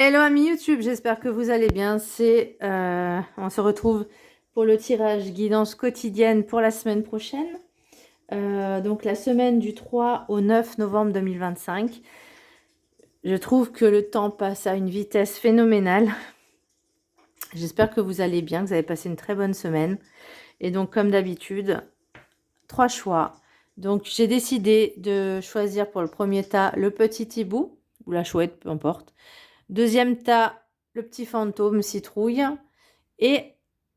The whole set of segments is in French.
Hello amis YouTube, j'espère que vous allez bien. On se retrouve pour le tirage guidance quotidienne pour la semaine prochaine. Donc la semaine du 3 au 9 novembre 2025. Je trouve que le temps passe à une vitesse phénoménale. J'espère que vous allez bien, que vous avez passé une très bonne semaine. Et donc comme d'habitude, 3 choix. Donc j'ai décidé de choisir pour le premier tas le petit hibou, ou la chouette, peu importe. Deuxième tas, le petit fantôme citrouille. Et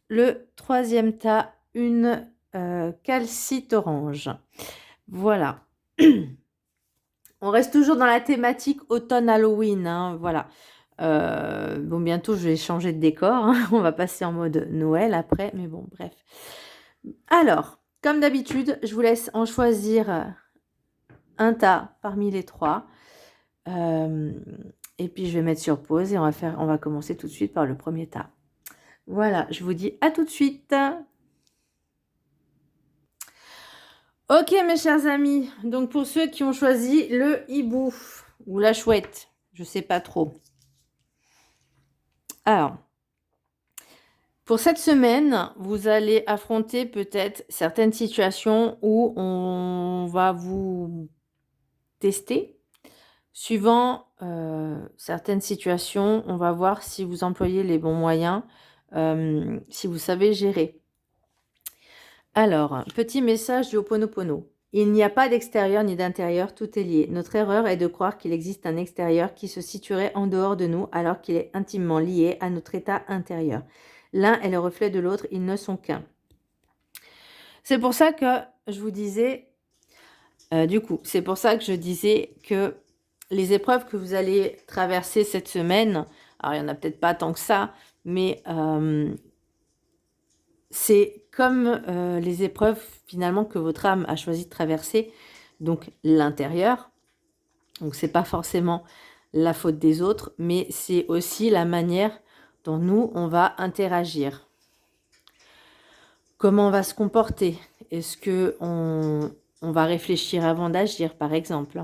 le troisième tas, une calcite orange. Voilà. On reste toujours dans la thématique automne-Halloween. Hein, voilà. Bon, bientôt, je vais changer de décor. Hein. On va passer en mode Noël après. Mais bon, bref. Alors, comme d'habitude, je vous laisse en choisir un tas parmi les trois. Et puis, je vais mettre sur pause et on va commencer tout de suite par le premier tas. Voilà, je vous dis à tout de suite. Ok mes chers amis, donc pour ceux qui ont choisi le hibou ou la chouette, je sais pas trop. Alors, pour cette semaine, vous allez affronter peut-être certaines situations où on va vous tester. Suivant certaines situations, on va voir si vous employez les bons moyens, si vous savez gérer. Alors, petit message du Ho'oponopono. Il n'y a pas d'extérieur ni d'intérieur, tout est lié. Notre erreur est de croire qu'il existe un extérieur qui se situerait en dehors de nous alors qu'il est intimement lié à notre état intérieur. L'un est le reflet de l'autre, ils ne sont qu'un. C'est pour ça que je vous disais, c'est pour ça que je disais que les épreuves que vous allez traverser cette semaine, alors il n'y en a peut-être pas tant que ça, mais c'est comme les épreuves finalement que votre âme a choisi de traverser, donc l'intérieur. Donc c'est pas forcément la faute des autres, mais c'est aussi la manière dont nous on va interagir. Comment on va se comporter? Est-ce que on va réfléchir avant d'agir, par exemple?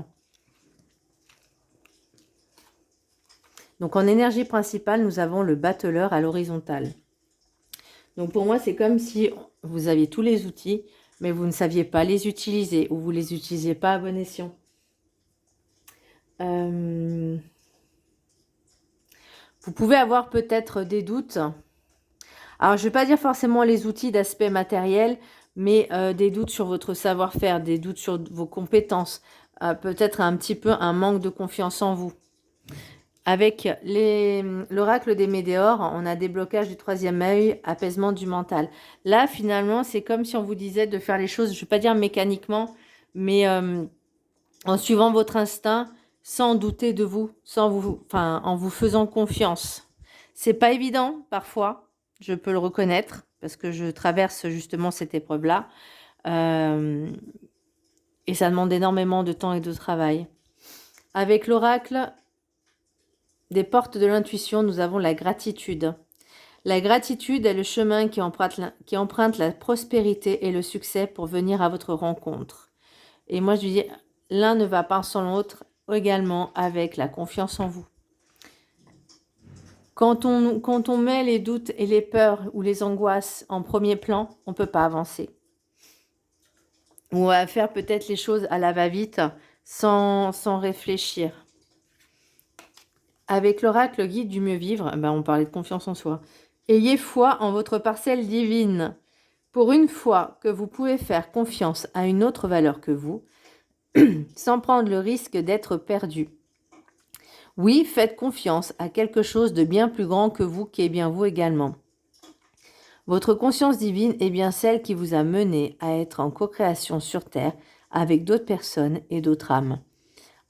Donc en énergie principale, nous avons le battleur à l'horizontale. Donc pour moi, c'est comme si vous aviez tous les outils, mais vous ne saviez pas les utiliser ou vous ne les utilisiez pas à bon escient. Vous pouvez avoir peut-être des doutes. Alors, je ne vais pas dire forcément les outils d'aspect matériel, mais des doutes sur votre savoir-faire, des doutes sur vos compétences, peut-être un petit peu un manque de confiance en vous. Avec l'oracle des météores, on a déblocage du troisième œil, apaisement du mental. Là, finalement, c'est comme si on vous disait de faire les choses, je ne vais pas dire mécaniquement, mais en suivant votre instinct, sans douter de vous, en vous faisant confiance. C'est pas évident parfois, je peux le reconnaître, parce que je traverse justement cette épreuve-là. Et ça demande énormément de temps et de travail. Avec l'oracle des portes de l'intuition, nous avons la gratitude. La gratitude est le chemin qui emprunte la prospérité et le succès pour venir à votre rencontre. Et moi, je dis, l'un ne va pas sans l'autre, également avec la confiance en vous. Quand on met les doutes et les peurs ou les angoisses en premier plan, on ne peut pas avancer. On va faire peut-être les choses à la va-vite, sans réfléchir. Avec l'oracle guide du mieux vivre, on parlait de confiance en soi. Ayez foi en votre parcelle divine. Pour une fois que vous pouvez faire confiance à une autre valeur que vous, sans prendre le risque d'être perdu. Oui, faites confiance à quelque chose de bien plus grand que vous, qui est bien vous également. Votre conscience divine est bien celle qui vous a mené à être en co-création sur Terre avec d'autres personnes et d'autres âmes.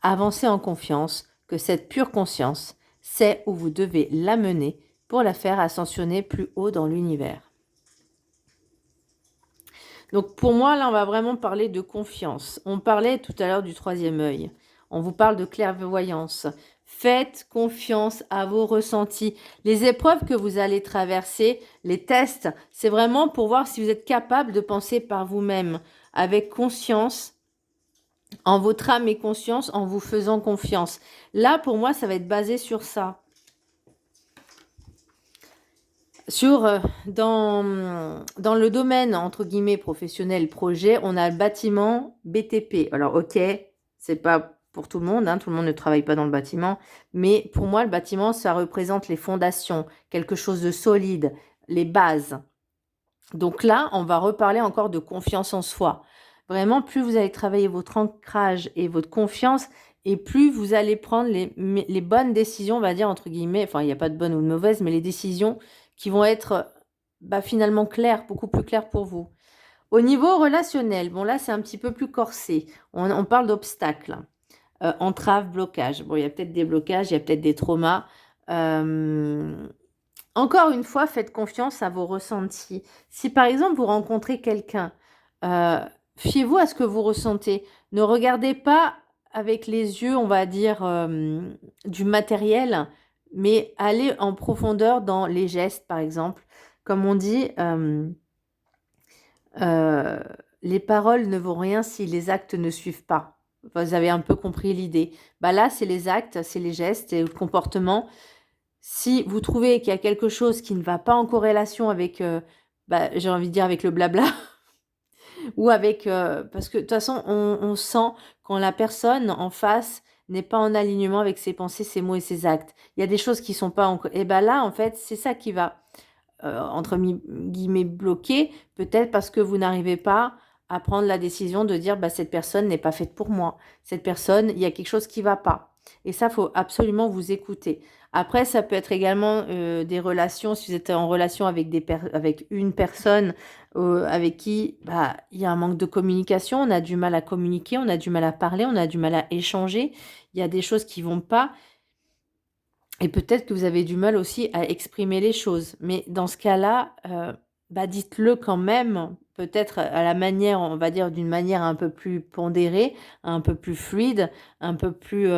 Avancez en confiance que cette pure conscience sait où vous devez l'amener pour la faire ascensionner plus haut dans l'univers. Donc pour moi, là, on va vraiment parler de confiance. On parlait tout à l'heure du troisième œil. On vous parle de clairvoyance. Faites confiance à vos ressentis. Les épreuves que vous allez traverser, les tests, c'est vraiment pour voir si vous êtes capable de penser par vous-même, avec conscience, en votre âme et conscience, en vous faisant confiance. Là, pour moi, ça va être basé sur ça. Dans le domaine, entre guillemets, professionnel, projet, on a le bâtiment BTP. Alors, ok, c'est pas pour tout le monde, hein, tout le monde ne travaille pas dans le bâtiment, mais pour moi, le bâtiment, ça représente les fondations, quelque chose de solide, les bases. Donc là, on va reparler encore de confiance en soi. Vraiment, plus vous allez travailler votre ancrage et votre confiance, et plus vous allez prendre les bonnes décisions, on va dire, entre guillemets, enfin, il n'y a pas de bonnes ou de mauvaises, mais les décisions qui vont être finalement claires, beaucoup plus claires pour vous. Au niveau relationnel, bon là, c'est un petit peu plus corsé. On parle d'obstacles, entraves, blocages. Bon, il y a peut-être des blocages, il y a peut-être des traumas. Encore une fois, faites confiance à vos ressentis. Si par exemple vous rencontrez quelqu'un, fiez-vous à ce que vous ressentez. Ne regardez pas avec les yeux, on va dire, du matériel, mais allez en profondeur dans les gestes, par exemple. Comme on dit, les paroles ne vaut rien si les actes ne suivent pas. Vous avez un peu compris l'idée. Là, c'est les actes, c'est les gestes, c'est le comportement. Si vous trouvez qu'il y a quelque chose qui ne va pas en corrélation avec, j'ai envie de dire avec le blabla, ou avec, parce que de toute façon, on sent quand la personne en face n'est pas en alignement avec ses pensées, ses mots et ses actes. Il y a des choses qui sont pas en... Et là, en fait, c'est ça qui va, entre guillemets, bloquer, peut-être parce que vous n'arrivez pas à prendre la décision de dire, cette personne n'est pas faite pour moi. Cette personne, il y a quelque chose qui va pas. Et ça, faut absolument vous écouter. Après, ça peut être également des relations, si vous êtes en relation avec, avec une personne avec qui il y a un manque de communication, on a du mal à communiquer, on a du mal à parler, on a du mal à échanger, il y a des choses qui vont pas, et peut-être que vous avez du mal aussi à exprimer les choses. Mais dans ce cas-là, dites-le quand même, peut-être à la manière, on va dire d'une manière un peu plus pondérée, un peu plus fluide, un peu plus,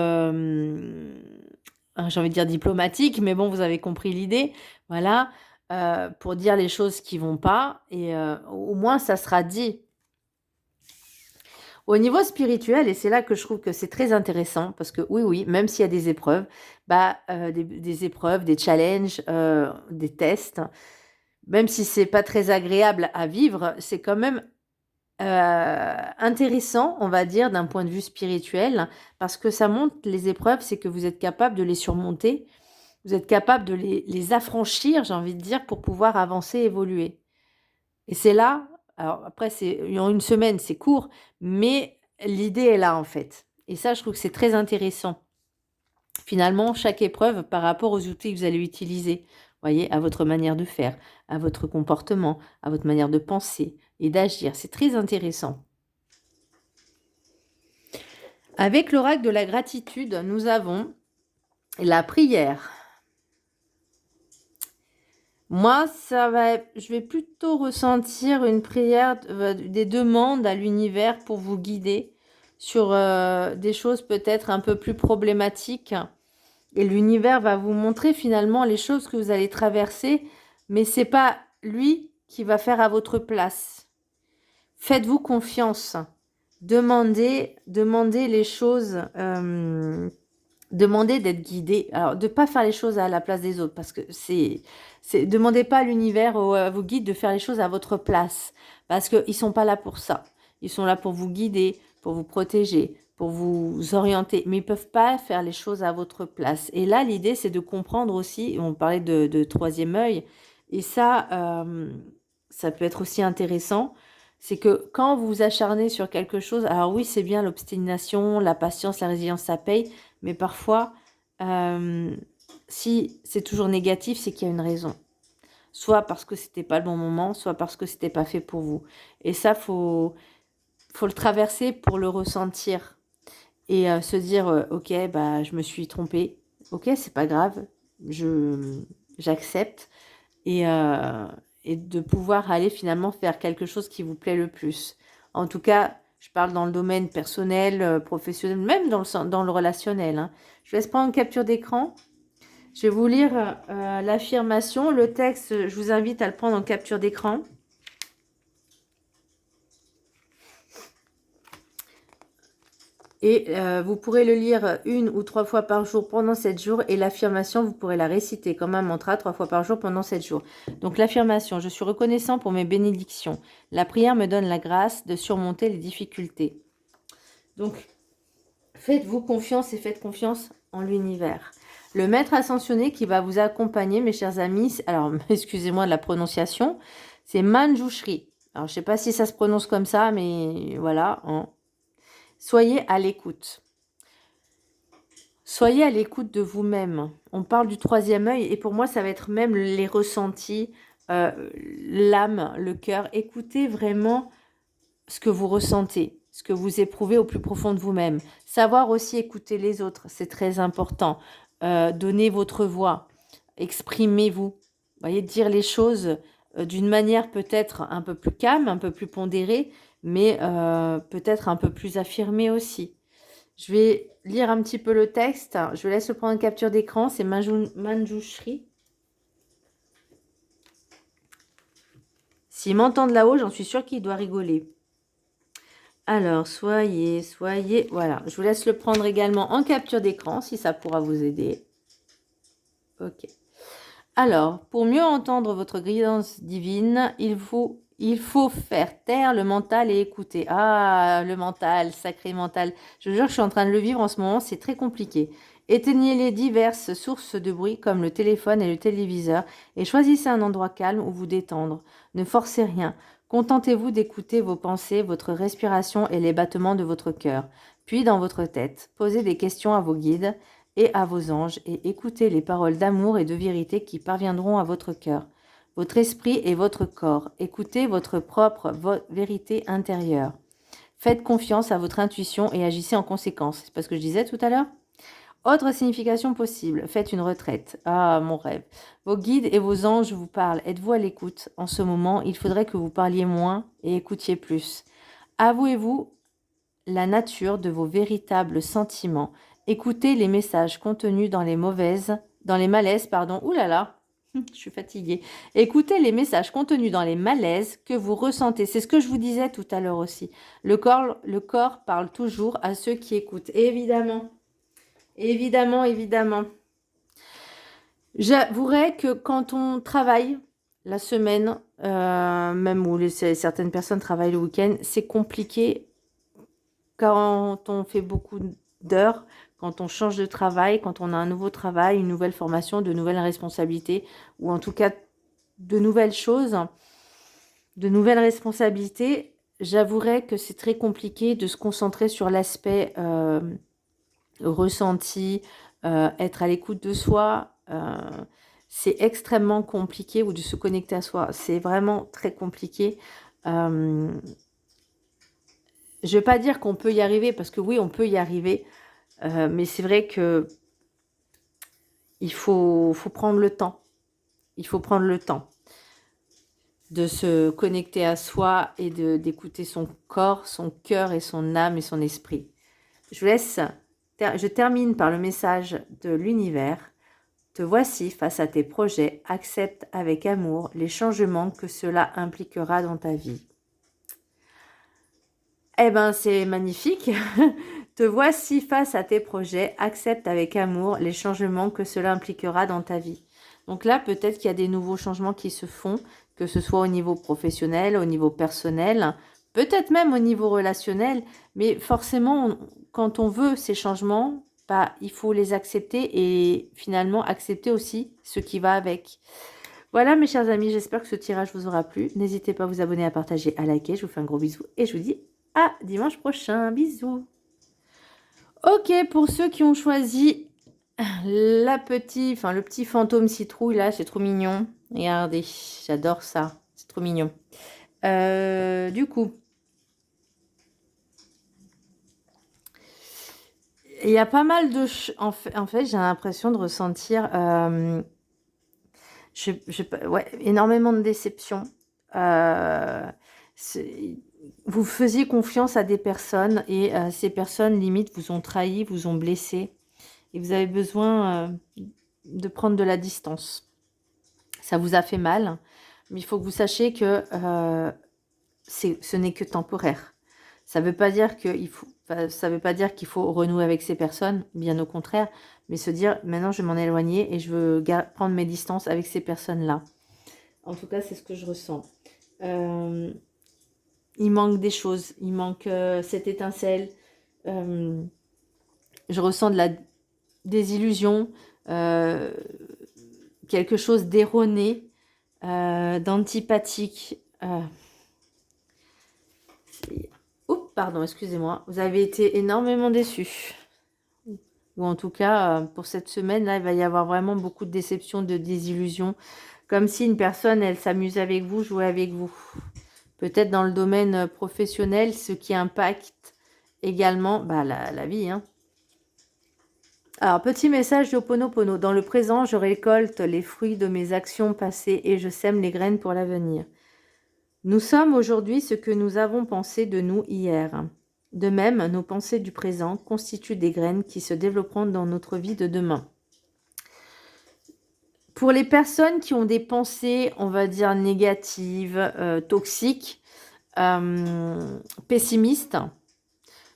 j'ai envie de dire diplomatique, mais bon, vous avez compris l'idée. Voilà, pour dire les choses qui vont pas, et au moins ça sera dit. Au niveau spirituel, et c'est là que je trouve que c'est très intéressant, parce que oui, même s'il y a des épreuves, des épreuves, des challenges, des tests, même si c'est pas très agréable à vivre, c'est quand même intéressant, on va dire, d'un point de vue spirituel, parce que ça montre les épreuves, c'est que vous êtes capable de les surmonter, vous êtes capable de les affranchir, j'ai envie de dire, pour pouvoir avancer, évoluer. Et c'est là, alors après, en une semaine, c'est court, mais l'idée est là, en fait. Et ça, je trouve que c'est très intéressant. Finalement, chaque épreuve par rapport aux outils que vous allez utiliser, voyez, à votre manière de faire, à votre comportement, à votre manière de penser et d'agir. C'est très intéressant. Avec l'oracle de la gratitude, nous avons la prière. Moi, je vais plutôt ressentir une prière, des demandes à l'univers pour vous guider sur des choses peut-être un peu plus problématiques. Et l'univers va vous montrer finalement les choses que vous allez traverser, mais c'est pas lui qui va faire à votre place. Faites-vous confiance. Demandez les choses. Demandez d'être guidé. Alors, de ne pas faire les choses à la place des autres, parce que demandez pas à l'univers ou à vos guides de faire les choses à votre place, parce qu'ils ne sont pas là pour ça. Ils sont là pour vous guider, pour vous protéger, pour vous orienter, mais ils ne peuvent pas faire les choses à votre place. Et là, l'idée, c'est de comprendre aussi, on parlait de troisième œil, et ça peut être aussi intéressant, c'est que quand vous vous acharnez sur quelque chose, alors oui, c'est bien l'obstination, la patience, la résilience, ça paye, mais parfois, si c'est toujours négatif, c'est qu'il y a une raison. Soit parce que c'était pas le bon moment, soit parce que c'était pas fait pour vous. Et ça, faut le traverser pour le ressentir. Et se dire, ok, je me suis trompée. Ok, c'est pas grave. J'accepte. Et de pouvoir aller finalement faire quelque chose qui vous plaît le plus. En tout cas, je parle dans le domaine personnel, professionnel, même dans le relationnel. Hein. Je laisse prendre une capture d'écran. Je vais vous lire l'affirmation. Le texte, je vous invite à le prendre en capture d'écran. Et vous pourrez le lire 1 ou 3 fois par jour pendant 7 jours. Et l'affirmation, vous pourrez la réciter comme un mantra 3 fois par jour pendant 7 jours. Donc l'affirmation, je suis reconnaissant pour mes bénédictions. La prière me donne la grâce de surmonter les difficultés. Donc, faites-vous confiance et faites confiance en l'univers. Le maître ascensionné qui va vous accompagner, mes chers amis, alors excusez-moi de la prononciation, c'est Manjushri. Alors, je ne sais pas si ça se prononce comme ça, mais voilà. Hein. Soyez à l'écoute. Soyez à l'écoute de vous-même. On parle du troisième œil et pour moi, ça va être même les ressentis, l'âme, le cœur. Écoutez vraiment ce que vous ressentez, ce que vous éprouvez au plus profond de vous-même. Savoir aussi écouter les autres, c'est très important. Donnez votre voix, exprimez-vous. Voyez, dire les choses d'une manière peut-être un peu plus calme, un peu plus pondérée, mais peut-être un peu plus affirmée aussi. Je vais lire un petit peu le texte. Je vous laisse prendre une capture d'écran. C'est Manjushri. S'il m'entend de là-haut, j'en suis sûre qu'il doit rigoler. Alors, soyez, voilà. Je vous laisse le prendre également en capture d'écran, si ça pourra vous aider. Ok. Alors, pour mieux entendre votre guidance divine, il faut faire taire le mental et écouter. Ah, le mental, sacré mental. Je vous jure que je suis en train de le vivre en ce moment, c'est très compliqué. Éteignez les diverses sources de bruit comme le téléphone et le téléviseur et choisissez un endroit calme où vous détendre. Ne forcez rien. Contentez-vous d'écouter vos pensées, votre respiration et les battements de votre cœur. Puis, dans votre tête, posez des questions à vos guides et à vos anges et écoutez les paroles d'amour et de vérité qui parviendront à votre cœur, votre esprit et votre corps. Écoutez votre propre vérité intérieure. Faites confiance à votre intuition et agissez en conséquence. C'est pas ce que je disais tout à l'heure ? Autre signification possible, faites une retraite. Ah, mon rêve. Vos guides et vos anges vous parlent. Êtes-vous à l'écoute ? En ce moment, il faudrait que vous parliez moins et écoutiez plus. Avouez-vous la nature de vos véritables sentiments. Écoutez les messages contenus dans les malaises, pardon. Ouh là là, je suis fatiguée. Écoutez les messages contenus dans les malaises que vous ressentez. C'est ce que je vous disais tout à l'heure aussi. Le corps parle toujours à ceux qui écoutent. Évidemment. Évidemment. J'avouerai que quand on travaille la semaine, même où certaines personnes travaillent le week-end, c'est compliqué quand on fait beaucoup d'heures, quand on change de travail, quand on a un nouveau travail, une nouvelle formation, de nouvelles responsabilités, ou en tout cas de nouvelles choses, de nouvelles responsabilités, j'avouerai que c'est très compliqué de se concentrer sur l'aspect ressenti, être à l'écoute de soi, c'est extrêmement compliqué, ou de se connecter à soi, c'est vraiment très compliqué. Je ne vais pas dire qu'on peut y arriver, parce que oui, on peut y arriver, mais c'est vrai que il faut prendre le temps. Il faut prendre le temps de se connecter à soi et d'écouter son corps, son cœur et son âme et son esprit. Je termine par le message de l'univers. Te voici face à tes projets. Accepte avec amour les changements que cela impliquera dans ta vie. Eh ben, c'est magnifique. Te voici face à tes projets. Accepte avec amour les changements que cela impliquera dans ta vie. Donc là, peut-être qu'il y a des nouveaux changements qui se font, que ce soit au niveau professionnel, au niveau personnel, peut-être même au niveau relationnel. Mais forcément, quand on veut ces changements, il faut les accepter et finalement accepter aussi ce qui va avec. Voilà mes chers amis, j'espère que ce tirage vous aura plu. N'hésitez pas à vous abonner, à partager, à liker. Je vous fais un gros bisou et je vous dis à dimanche prochain. Bisous. Ok, pour ceux qui ont choisi le petit fantôme citrouille là, c'est trop mignon. Regardez, j'adore ça. C'est trop mignon. Du coup, il y a pas mal de... En fait, j'ai l'impression de ressentir énormément de déception. Vous faisiez confiance à des personnes et ces personnes, limite, vous ont trahi, vous ont blessé. Et vous avez besoin de prendre de la distance. Ça vous a fait mal, mais il faut que vous sachiez que ce n'est que temporaire. Ça veut pas dire ça veut pas dire qu'il faut renouer avec ces personnes, bien au contraire, mais se dire maintenant je vais m'en éloigner et je veux prendre mes distances avec ces personnes-là. En tout cas, c'est ce que je ressens. Il manque des choses, il manque cette étincelle. Je ressens de la désillusion, quelque chose d'erroné, d'antipathique. Oups, pardon, excusez-moi. Vous avez été énormément déçus. Ou en tout cas, pour cette semaine-là, il va y avoir vraiment beaucoup de déception, de désillusion. Comme si une personne, elle s'amusait avec vous, jouait avec vous. Peut-être dans le domaine professionnel, ce qui impacte également la vie. Hein. Alors, petit message d'Ho'oponopono. Dans le présent, je récolte les fruits de mes actions passées et je sème les graines pour l'avenir. Nous sommes aujourd'hui ce que nous avons pensé de nous hier. De même, nos pensées du présent constituent des graines qui se développeront dans notre vie de demain. Pour les personnes qui ont des pensées, on va dire négatives, toxiques, pessimistes,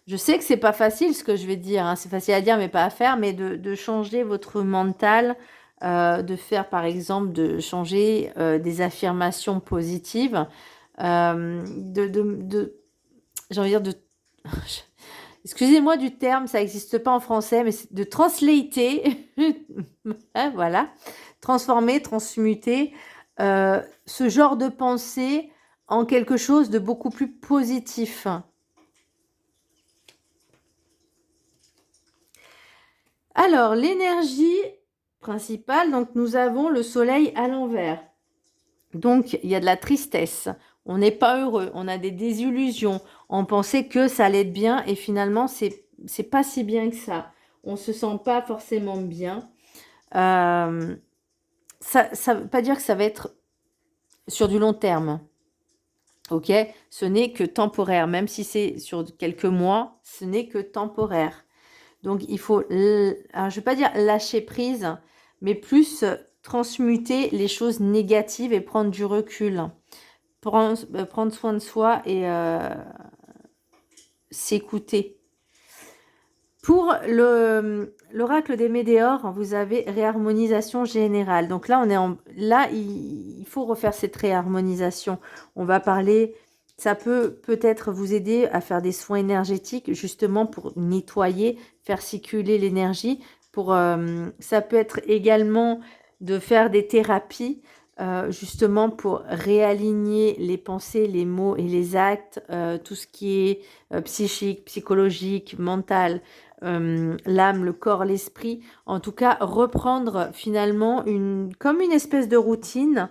je sais que c'est pas facile ce que je vais dire, hein. C'est facile à dire mais pas à faire, mais de changer votre mental, de faire par exemple, de changer des affirmations positives, j'ai envie de dire excusez-moi du terme, ça n'existe pas en français, mais c'est de translater, hein, voilà, transformer, transmuter ce genre de pensée en quelque chose de beaucoup plus positif. Alors, l'énergie principale, donc nous avons le soleil à l'envers. Donc, il y a de la tristesse, on n'est pas heureux, on a des désillusions, on pensait que ça allait être bien et finalement, c'est pas si bien que ça. On se sent pas forcément bien. Ça ne veut pas dire que ça va être sur du long terme. Ok, ce n'est que temporaire, même si c'est sur quelques mois, ce n'est que temporaire. Donc, il faut, alors, je ne vais pas dire lâcher prise, mais plus transmuter les choses négatives et prendre du recul. Prendre soin de soi et s'écouter. Pour l'oracle des météores, vous avez réharmonisation générale. Donc là, là, il faut refaire cette réharmonisation. On va parler, ça peut-être vous aider à faire des soins énergétiques, justement pour nettoyer, faire circuler l'énergie. Ça peut être également de faire des thérapies, justement pour réaligner les pensées, les mots et les actes, tout ce qui est psychique, psychologique, mental, l'âme, le corps, l'esprit, en tout cas reprendre finalement comme une espèce de routine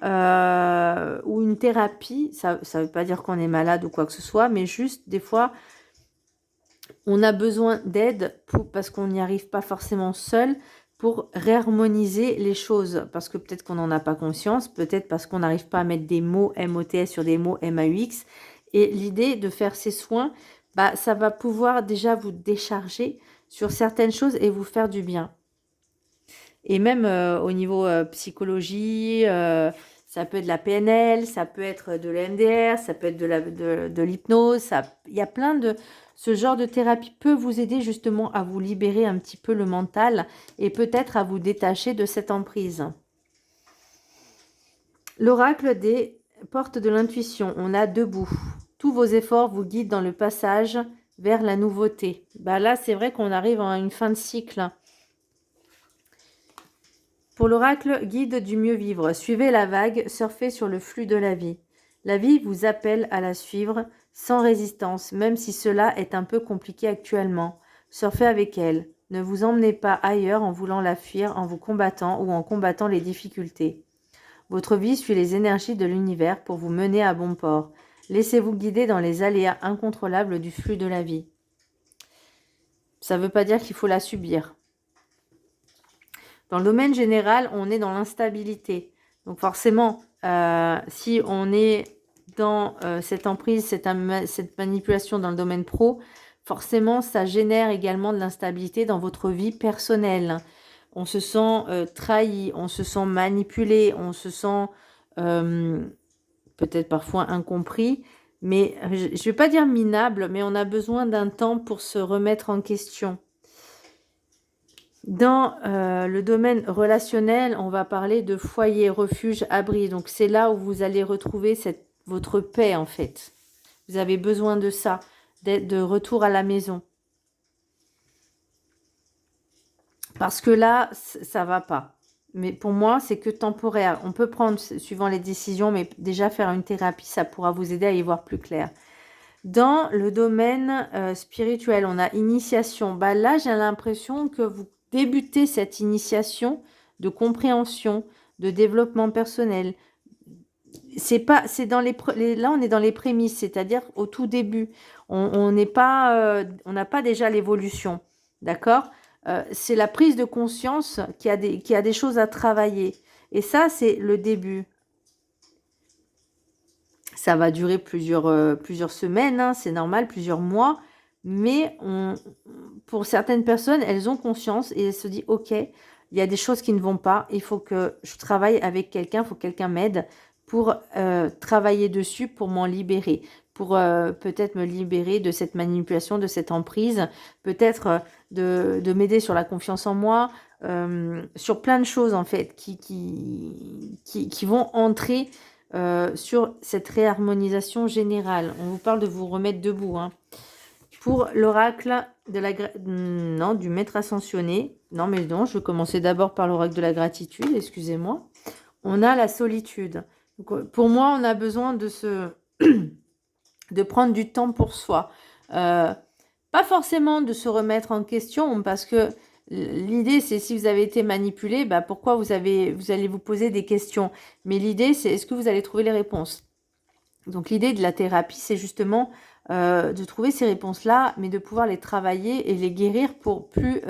ou une thérapie. Ça ne veut pas dire qu'on est malade ou quoi que ce soit, mais juste des fois on a besoin d'aide parce qu'on n'y arrive pas forcément seul pour réharmoniser les choses, parce que peut-être qu'on n'en a pas conscience, peut-être parce qu'on n'arrive pas à mettre des mots MOTS sur des mots MAUX, et l'idée de faire ces soins, ça va pouvoir déjà vous décharger sur certaines choses et vous faire du bien. Et même au niveau psychologie, ça peut être de la PNL, ça peut être de l'EMDR, ça peut être de l'hypnose, il y a plein de... Ce genre de thérapie peut vous aider justement à vous libérer un petit peu le mental et peut-être à vous détacher de cette emprise. L'oracle des portes de l'intuition, on a debout. Tous vos efforts vous guident dans le passage vers la nouveauté. Là, c'est vrai qu'on arrive à une fin de cycle. Pour l'oracle guide du mieux vivre, suivez la vague, surfez sur le flux de la vie. La vie vous appelle à la suivre sans résistance, même si cela est un peu compliqué actuellement. Surfez avec elle. Ne vous emmenez pas ailleurs en voulant la fuir, en vous combattant ou en combattant les difficultés. Votre vie suit les énergies de l'univers pour vous mener à bon port. Laissez-vous guider dans les aléas incontrôlables du flux de la vie. Ça ne veut pas dire qu'il faut la subir. Dans le domaine général, on est dans l'instabilité. Donc forcément, si on est dans cette emprise, cette manipulation dans le domaine pro, forcément, ça génère également de l'instabilité dans votre vie personnelle. On se sent trahi, on se sent manipulé, on se sent peut-être parfois incompris. mais je ne vais pas dire minable, mais on a besoin d'un temps pour se remettre en question. Dans le domaine relationnel, on va parler de foyer, refuge, abri. Donc, c'est là où vous allez retrouver votre paix, en fait. Vous avez besoin de ça, d'être de retour à la maison. Parce que là, ça va pas. Mais pour moi, c'est que temporaire. On peut prendre, suivant les décisions, mais déjà faire une thérapie, ça pourra vous aider à y voir plus clair. Dans le domaine spirituel, on a initiation. Bah là, j'ai l'impression que vous débutez cette initiation de compréhension, de développement personnel. C'est dans là, on est dans les prémices, c'est-à-dire au tout début. On n'est pas, on n'a pas déjà l'évolution, d'accord? C'est la prise de conscience qui a des choses à travailler. Et ça, c'est le début. Ça va durer plusieurs semaines, hein, c'est normal, plusieurs mois. Mais pour certaines personnes, elles ont conscience et elles se disent, OK, il y a des choses qui ne vont pas. Il faut que je travaille avec quelqu'un, il faut que quelqu'un m'aide pour travailler dessus, pour m'en libérer. Pour peut-être me libérer de cette manipulation, de cette emprise. Peut-être de m'aider sur la confiance en moi. Sur plein de choses, en fait, qui vont entrer sur cette réharmonisation générale. On vous parle de vous remettre debout. Hein. Pour l'oracle du maître ascensionné, non mais non, je vais commencer d'abord par l'oracle de la gratitude, excusez-moi. On a la solitude. Donc, pour moi, on a besoin de prendre du temps pour soi. Pas forcément de se remettre en question, parce que l'idée, c'est si vous avez été manipulé, bah pourquoi vous allez vous poser des questions. Mais l'idée, c'est est-ce que vous allez trouver les réponses. Donc l'idée de la thérapie, c'est justement de trouver ces réponses-là, mais de pouvoir les travailler et les guérir pour plus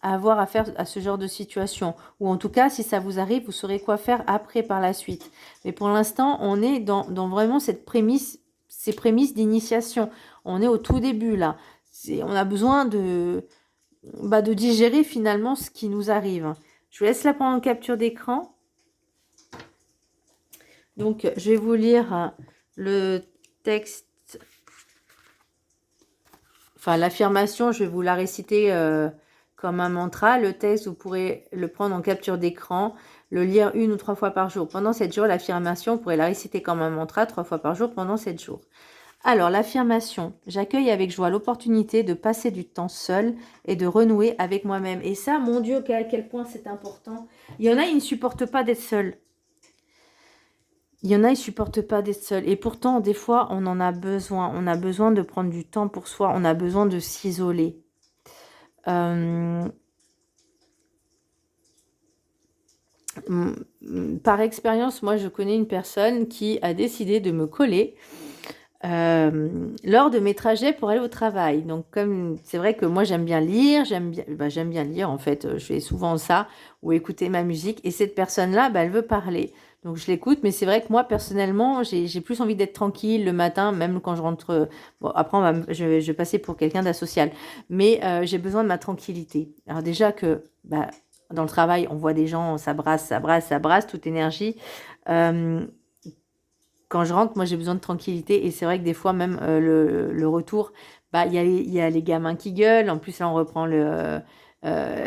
avoir affaire à ce genre de situation. Ou en tout cas, si ça vous arrive, vous saurez quoi faire après par la suite. Mais pour l'instant, on est dans vraiment ces prémices d'initiation. On est au tout début là. On a besoin de digérer finalement ce qui nous arrive. Je vous laisse la prendre en capture d'écran. Donc, je vais vous lire le texte, enfin l'affirmation, je vais vous la réciter comme un mantra. Le texte, vous pourrez le prendre en capture d'écran, le lire 1 ou 3 fois par jour. Pendant 7 jours, l'affirmation, vous pourrez la réciter comme un mantra 3 fois par jour pendant 7 jours. Alors, l'affirmation, j'accueille avec joie l'opportunité de passer du temps seul et de renouer avec moi-même. Et ça, mon Dieu, à quel point c'est important. Il y en a, ils ne supportent pas d'être seuls. Il y en a, ils ne supportent pas d'être seuls. Et pourtant, des fois, on en a besoin. On a besoin de prendre du temps pour soi. On a besoin de s'isoler. Par expérience, moi, je connais une personne qui a décidé de me coller lors de mes trajets pour aller au travail. Donc, comme c'est vrai que moi, j'aime bien lire, j'aime bien lire, en fait, je fais souvent ça, ou écouter ma musique. Et cette personne-là, elle veut parler. Donc, je l'écoute, mais c'est vrai que moi, personnellement, j'ai plus envie d'être tranquille le matin, même quand je rentre. Bon, après, je vais passer pour quelqu'un d'asocial. Mais j'ai besoin de ma tranquillité. Alors, déjà que dans le travail, on voit des gens, ça brasse, toute énergie. Quand je rentre, moi, j'ai besoin de tranquillité. Et c'est vrai que des fois, même le retour, il y a les gamins qui gueulent. En plus, là, on reprend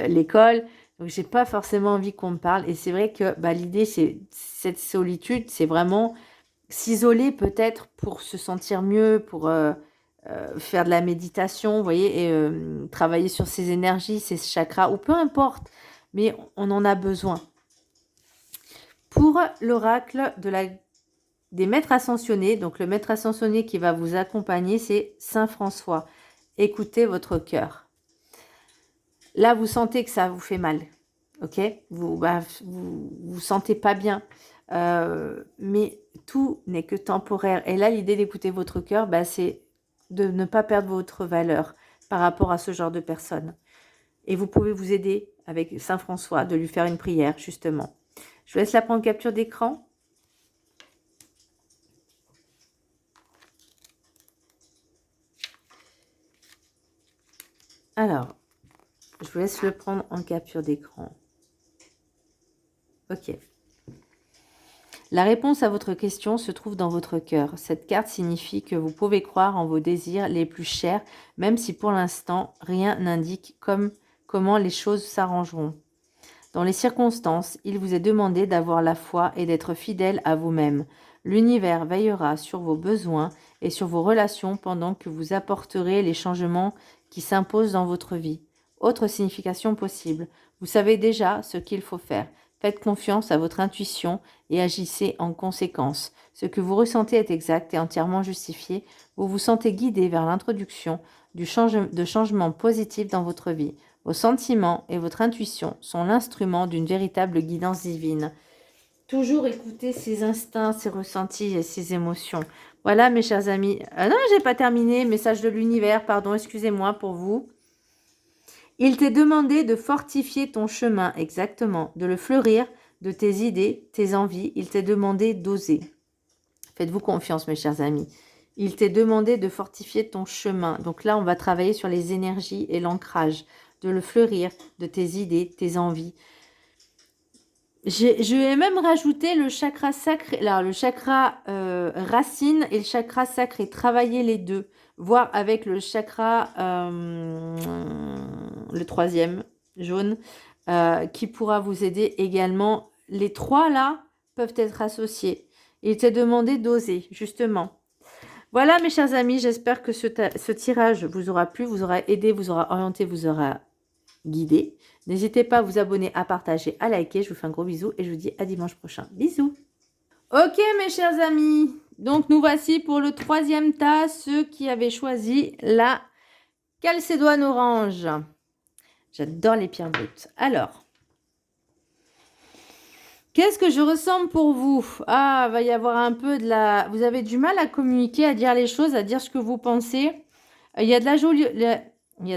l'école. Donc, j'ai pas forcément envie qu'on me parle. Et c'est vrai que l'idée, c'est cette solitude, c'est vraiment s'isoler peut-être pour se sentir mieux, pour faire de la méditation, vous voyez, et travailler sur ses énergies, ses chakras, ou peu importe. Mais on en a besoin. Pour l'oracle des maîtres ascensionnés, donc le maître ascensionné qui va vous accompagner, c'est Saint François. Écoutez votre cœur. Là, vous sentez que ça vous fait mal, ok? Vous sentez pas bien, mais tout n'est que temporaire. Et là, l'idée d'écouter votre cœur, c'est de ne pas perdre votre valeur par rapport à ce genre de personnes. Et vous pouvez vous aider avec Saint François, de lui faire une prière, justement. Je vous laisse la prendre capture d'écran. Alors, je vous laisse le prendre en capture d'écran. Ok. La réponse à votre question se trouve dans votre cœur. Cette carte signifie que vous pouvez croire en vos désirs les plus chers, même si pour l'instant, rien n'indique comment les choses s'arrangeront. Dans les circonstances, il vous est demandé d'avoir la foi et d'être fidèle à vous-même. L'univers veillera sur vos besoins et sur vos relations pendant que vous apporterez les changements qui s'imposent dans votre vie. Autre signification possible, vous savez déjà ce qu'il faut faire. Faites confiance à votre intuition et agissez en conséquence. Ce que vous ressentez est exact et entièrement justifié. Vous vous sentez guidé vers l'introduction de changements positifs dans votre vie. Vos sentiments et votre intuition sont l'instrument d'une véritable guidance divine. Toujours écouter ses instincts, ses ressentis et ses émotions. Voilà mes chers amis. Non, j'ai pas terminé. Message de l'univers, pardon, excusez-moi pour vous. Il t'est demandé de fortifier ton chemin, exactement, de le fleurir, de tes idées, tes envies. Il t'est demandé d'oser. Faites-vous confiance mes chers amis. Il t'est demandé de fortifier ton chemin. Donc là, on va travailler sur les énergies et l'ancrage, de le fleurir, de tes idées, tes envies. Je vais même rajouter le chakra sacré, là, le chakra racine et le chakra sacré. Travailler les deux. Voir avec le chakra, le troisième, jaune, qui pourra vous aider également. Les trois, là, peuvent être associés. Il t'est demandé d'oser, justement. Voilà, mes chers amis, j'espère que ce tirage vous aura plu, vous aura aidé, vous aura orienté, vous aura guidé. N'hésitez pas à vous abonner, à partager, à liker. Je vous fais un gros bisou et je vous dis à dimanche prochain. Bisous. Ok, mes chers amis. Donc, nous voici pour le troisième tas, ceux qui avaient choisi la calcédoine orange. J'adore les pierres brutes. Alors, qu'est-ce que je ressens pour vous? Ah, va y avoir un peu de la... Vous avez du mal à communiquer, à dire les choses, à dire ce que vous pensez. Il y a de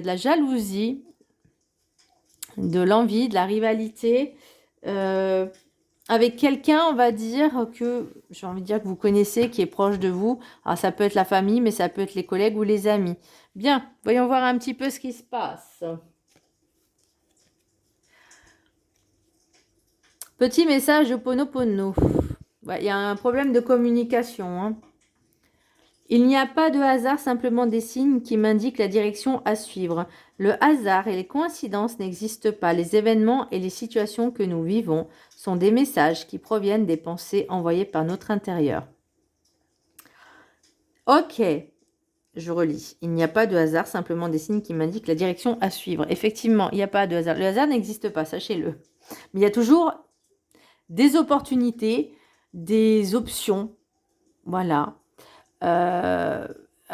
la jalousie, de l'envie, de la rivalité. Avec quelqu'un, on va dire que, j'ai envie de dire que vous connaissez, qui est proche de vous. Alors, ça peut être la famille, mais ça peut être les collègues ou les amis. Bien, voyons voir un petit peu ce qui se passe. Petit message de Ponopono. Il y a un problème de communication. Hein. Il n'y a pas de hasard, simplement des signes qui m'indiquent la direction à suivre. Le hasard et les coïncidences n'existent pas. Les événements et les situations que nous vivons sont des messages qui proviennent des pensées envoyées par notre intérieur. Ok, je relis. Il n'y a pas de hasard, simplement des signes qui m'indiquent la direction à suivre. Effectivement, il n'y a pas de hasard. Le hasard n'existe pas, sachez-le. Mais il y a toujours des opportunités, des options. Voilà. À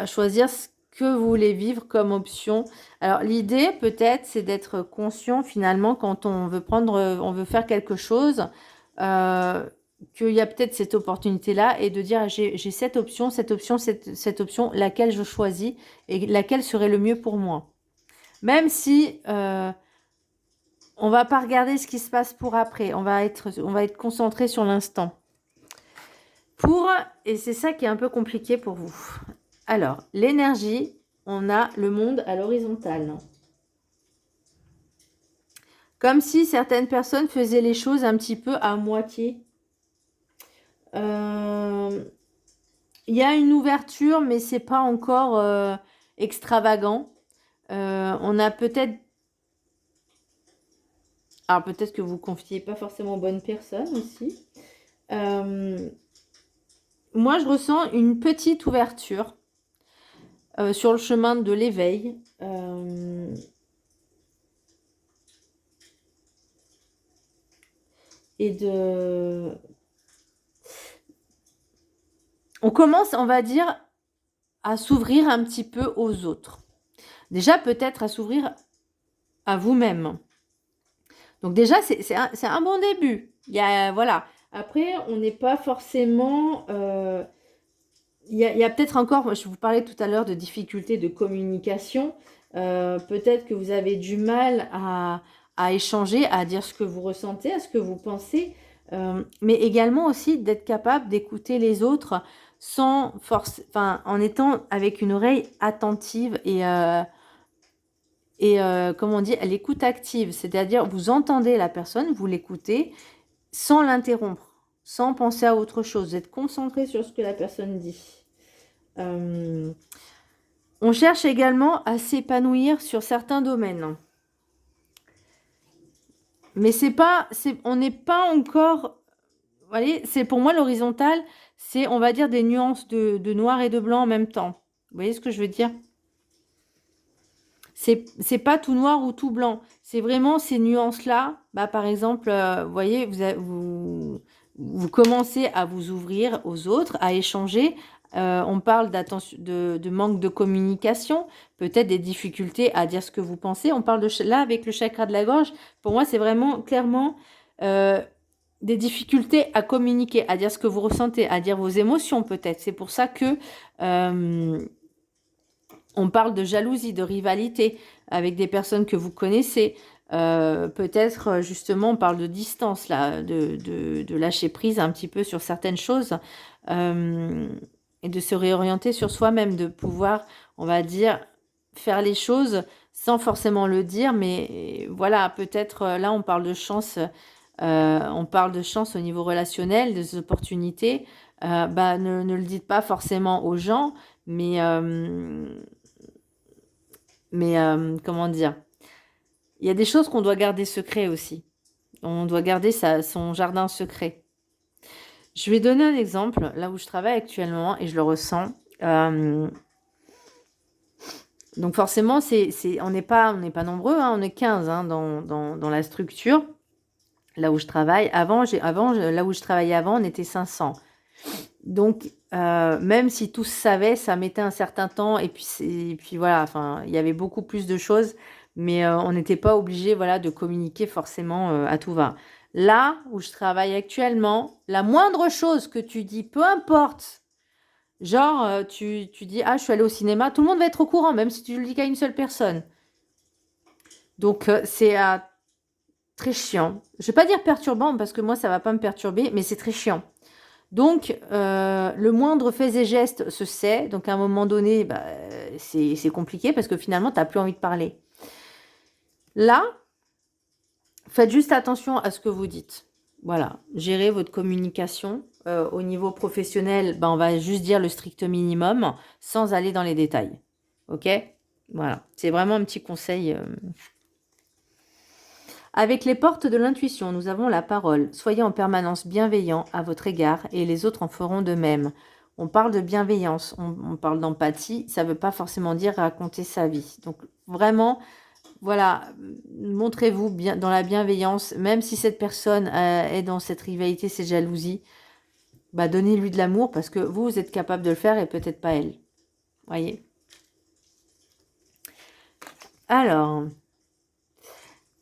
choisir ce que vous voulez vivre comme option. Alors l'idée peut-être c'est d'être conscient finalement quand on veut faire quelque chose, qu'il y a peut-être cette opportunité là et de dire j'ai cette option, cette option, laquelle je choisis et laquelle serait le mieux pour moi. Même si on va pas regarder ce qui se passe pour après, on va être concentré sur l'instant. Et c'est ça qui est un peu compliqué pour vous. Alors, l'énergie, on a le monde à l'horizontale. Comme si certaines personnes faisaient les choses un petit peu à moitié. Il y a une ouverture, mais c'est pas encore extravagant. On a peut-être... Alors, peut-être que vous ne confiez pas forcément aux bonnes personnes aussi. Moi, je ressens une petite ouverture sur le chemin de l'éveil. On commence, on va dire, à s'ouvrir un petit peu aux autres. Déjà, peut-être à s'ouvrir à vous-même. Donc déjà, c'est un bon début. Voilà. Après, on n'est pas forcément... Il y a peut-être encore, je vous parlais tout à l'heure de difficultés de communication. Peut-être que vous avez du mal à échanger, à dire ce que vous ressentez, à ce que vous pensez. Mais également aussi d'être capable d'écouter les autres sans force, en étant avec une oreille attentive et comment on dit, l'écoute active. C'est-à-dire, vous entendez la personne, vous l'écoutez sans l'interrompre, sans penser à autre chose. Vous êtes concentré sur ce que la personne dit. On cherche également à s'épanouir sur certains domaines. Mais on n'est pas encore... Vous voyez, c'est pour moi l'horizontale, c'est, on va dire, des nuances de noir et de blanc en même temps. Vous voyez ce que je veux dire? C'est pas tout noir ou tout blanc. C'est vraiment ces nuances-là. Bah, par exemple, vous voyez, vous commencez à vous ouvrir aux autres, à échanger. On parle de manque de communication, peut-être des difficultés à dire ce que vous pensez. On parle là, avec le chakra de la gorge, pour moi, c'est vraiment clairement des difficultés à communiquer, à dire ce que vous ressentez, à dire vos émotions peut-être. C'est pour ça que on parle de jalousie, de rivalité avec des personnes que vous connaissez. Peut-être justement on parle de distance là, de lâcher prise un petit peu sur certaines choses et de se réorienter sur soi-même, de pouvoir, on va dire, faire les choses sans forcément le dire, mais voilà, peut-être là on parle de chance, au niveau relationnel, des opportunités. Ne le dites pas forcément aux gens, mais comment dire, il y a des choses qu'on doit garder secret aussi. On doit garder son jardin secret. Je vais donner un exemple, là où je travaille actuellement, et je le ressens. Donc forcément, on n'est pas nombreux, hein, on est 15 hein, dans la structure, là où je travaille. Là où je travaillais avant, on était 500. Donc, même si tous savaient, ça mettait un certain temps. Et puis voilà, enfin, il y avait beaucoup plus de choses. Mais on n'était pas obligé, voilà, de communiquer forcément à tout va. Là où je travaille actuellement, la moindre chose que tu dis, peu importe, genre tu dis, ah, je suis allée au cinéma, tout le monde va être au courant, même si tu le dis qu'à une seule personne. Donc, c'est très chiant. Je ne vais pas dire perturbant, parce que moi, ça ne va pas me perturber, mais c'est très chiant. Donc, le moindre fait et geste se sait. Donc, à un moment donné, c'est compliqué parce que finalement, tu n'as plus envie de parler. Là, faites juste attention à ce que vous dites. Voilà, gérez votre communication. Au niveau professionnel, on va juste dire le strict minimum sans aller dans les détails. Ok? Voilà, c'est vraiment un petit conseil. Avec les portes de l'intuition, nous avons la parole. Soyez en permanence bienveillant à votre égard et les autres en feront de même. On parle de bienveillance, on parle d'empathie. Ça ne veut pas forcément dire raconter sa vie. Donc vraiment, voilà, montrez-vous bien dans la bienveillance. Même si cette personne est dans cette rivalité, cette jalousie, donnez-lui de l'amour parce que vous êtes capable de le faire et peut-être pas elle. Voyez. Alors...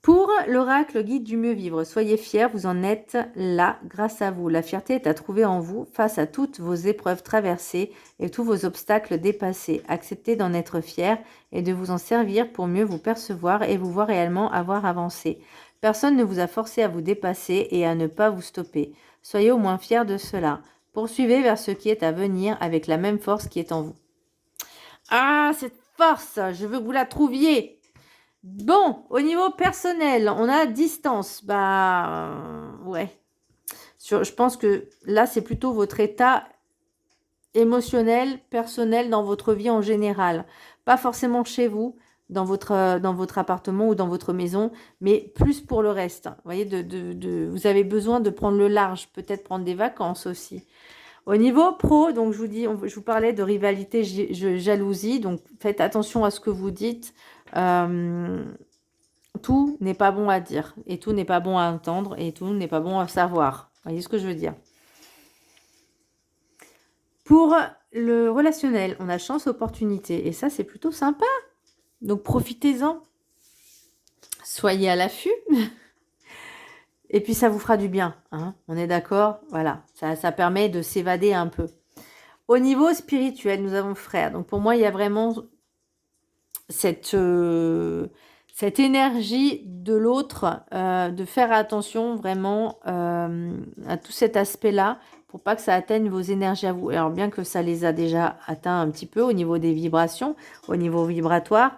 Pour l'oracle guide du mieux vivre, soyez fiers, vous en êtes là grâce à vous. La fierté est à trouver en vous face à toutes vos épreuves traversées et tous vos obstacles dépassés. Acceptez d'en être fiers et de vous en servir pour mieux vous percevoir et vous voir réellement avoir avancé. Personne ne vous a forcé à vous dépasser et à ne pas vous stopper. Soyez au moins fiers de cela. Poursuivez vers ce qui est à venir avec la même force qui est en vous. Ah, cette force, je veux que vous la trouviez. Bon, au niveau personnel, on a distance. Ouais. Je pense que là, c'est plutôt votre état émotionnel, personnel dans votre vie en général. Pas forcément chez vous, dans votre appartement ou dans votre maison, mais plus pour le reste. Vous voyez, vous avez besoin de prendre le large, peut-être prendre des vacances aussi. Au niveau pro, donc je vous parlais de rivalité, jalousie, donc faites attention à ce que vous dites. Tout n'est pas bon à dire et tout n'est pas bon à entendre et tout n'est pas bon à savoir. Vous voyez ce que je veux dire? Pour le relationnel, on a chance, opportunité et ça c'est plutôt sympa. Donc profitez-en. Soyez à l'affût. Et puis ça vous fera du bien, hein, on est d'accord? Voilà, ça permet de s'évader un peu. Au niveau spirituel, nous avons frère. Donc pour moi, il y a vraiment cette énergie de l'autre, de faire attention vraiment à tout cet aspect-là pour pas que ça atteigne vos énergies à vous. Alors bien que ça les a déjà atteints un petit peu au niveau des vibrations, au niveau vibratoire,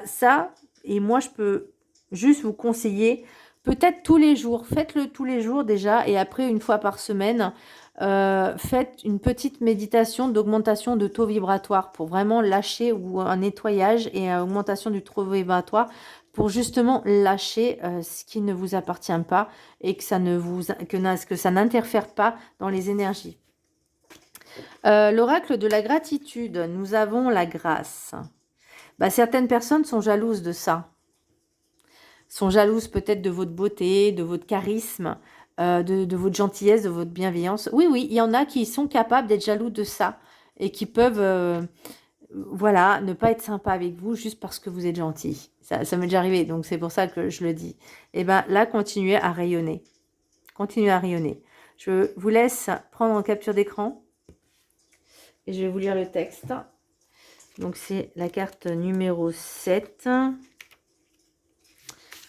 ça, et moi je peux juste vous conseiller Peut-être tous les jours, faites-le tous les jours déjà, et après, une fois par semaine, faites une petite méditation d'augmentation de taux vibratoire pour vraiment lâcher, ou un nettoyage et augmentation du taux vibratoire pour justement lâcher ce qui ne vous appartient pas et que ça n'interfère pas dans les énergies. L'oracle de la gratitude, nous avons la grâce. Certaines personnes sont jalouses de ça. Sont jalouses peut-être de votre beauté, de votre charisme, de votre gentillesse, de votre bienveillance. Oui, il y en a qui sont capables d'être jaloux de ça et qui peuvent, voilà, ne pas être sympa avec vous juste parce que vous êtes gentil. Ça m'est déjà arrivé, donc c'est pour ça que je le dis. Et bien là, continuez à rayonner. Continuez à rayonner. Je vous laisse prendre en capture d'écran et je vais vous lire le texte. Donc c'est la carte numéro 7.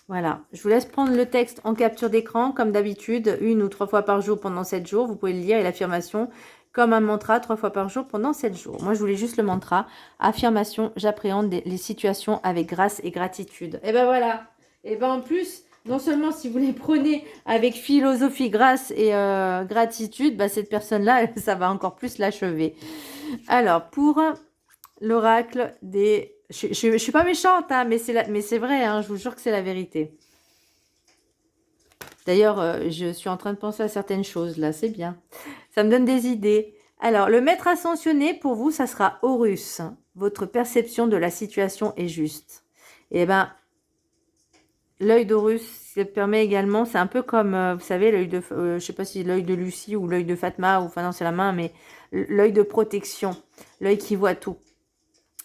Voilà, je vous laisse prendre le texte en capture d'écran, comme d'habitude, 1 ou 3 fois par jour pendant 7 jours. Vous pouvez le lire et l'affirmation comme un mantra 3 fois par jour pendant 7 jours. Moi, je voulais juste le mantra. Affirmation, j'appréhende les situations avec grâce et gratitude. Et ben voilà. Et ben en plus, non seulement si vous les prenez avec philosophie, grâce et gratitude, cette personne-là, ça va encore plus l'achever. Alors, pour l'oracle des... Je ne suis pas méchante, hein, mais c'est vrai, hein, je vous jure que c'est la vérité. D'ailleurs, je suis en train de penser à certaines choses, là, c'est bien. Ça me donne des idées. Alors, le maître ascensionné, pour vous, ça sera Horus. Votre perception de la situation est juste. Et l'œil d'Horus, ça permet également, c'est un peu comme, vous savez, l'œil de, je ne sais pas si l'œil de Lucie ou l'œil de Fatma, ou enfin non, c'est la main, mais l'œil de protection, l'œil qui voit tout.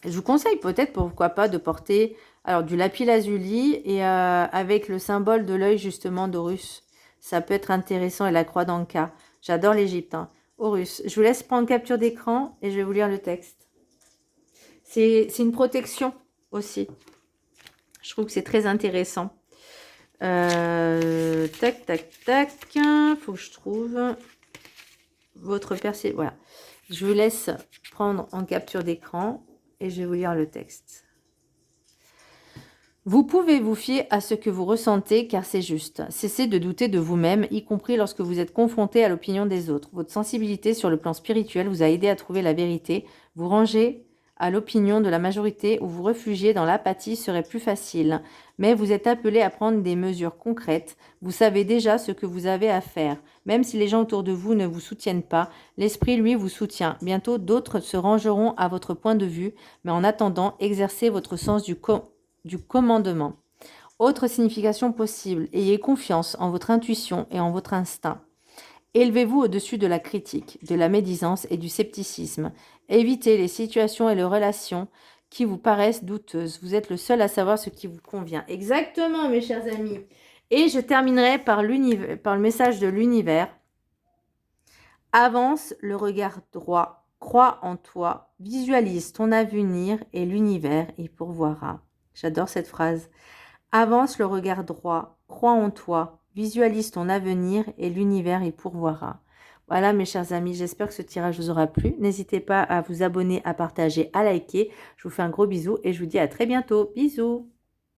Je vous conseille peut-être, pourquoi pas, de porter alors du lapis-lazuli et avec le symbole de l'œil justement d'Horus. Ça peut être intéressant, et la croix d'Anka. J'adore l'Égypte. Hein. Horus. Je vous laisse prendre capture d'écran et je vais vous lire le texte. C'est une protection aussi. Je trouve que c'est très intéressant. Tac, tac, tac. Faut que je trouve votre perception. Voilà. Je vous laisse prendre en capture d'écran. Et je vais vous lire le texte. Vous pouvez vous fier à ce que vous ressentez car c'est juste. Cessez de douter de vous-même, y compris lorsque vous êtes confronté à l'opinion des autres. Votre sensibilité sur le plan spirituel vous a aidé à trouver la vérité. Vous rangez à l'opinion de la majorité ou vous réfugier dans l'apathie serait plus facile. Mais vous êtes appelé à prendre des mesures concrètes. Vous savez déjà ce que vous avez à faire. Même si les gens autour de vous ne vous soutiennent pas, l'esprit, lui, vous soutient. Bientôt, d'autres se rangeront à votre point de vue, mais en attendant, exercez votre sens du commandement. Autre signification possible, ayez confiance en votre intuition et en votre instinct. Élevez-vous au-dessus de la critique, de la médisance et du scepticisme. Évitez les situations et les relations qui vous paraissent douteuses. Vous êtes le seul à savoir ce qui vous convient. Exactement, mes chers amis. Et je terminerai par le message de l'univers. Avance le regard droit, crois en toi, visualise ton avenir et l'univers y pourvoira. J'adore cette phrase. Avance le regard droit, crois en toi, visualise ton avenir et l'univers y pourvoira. Voilà mes chers amis, j'espère que ce tirage vous aura plu. N'hésitez pas à vous abonner, à partager, à liker. Je vous fais un gros bisou et je vous dis à très bientôt. Bisous.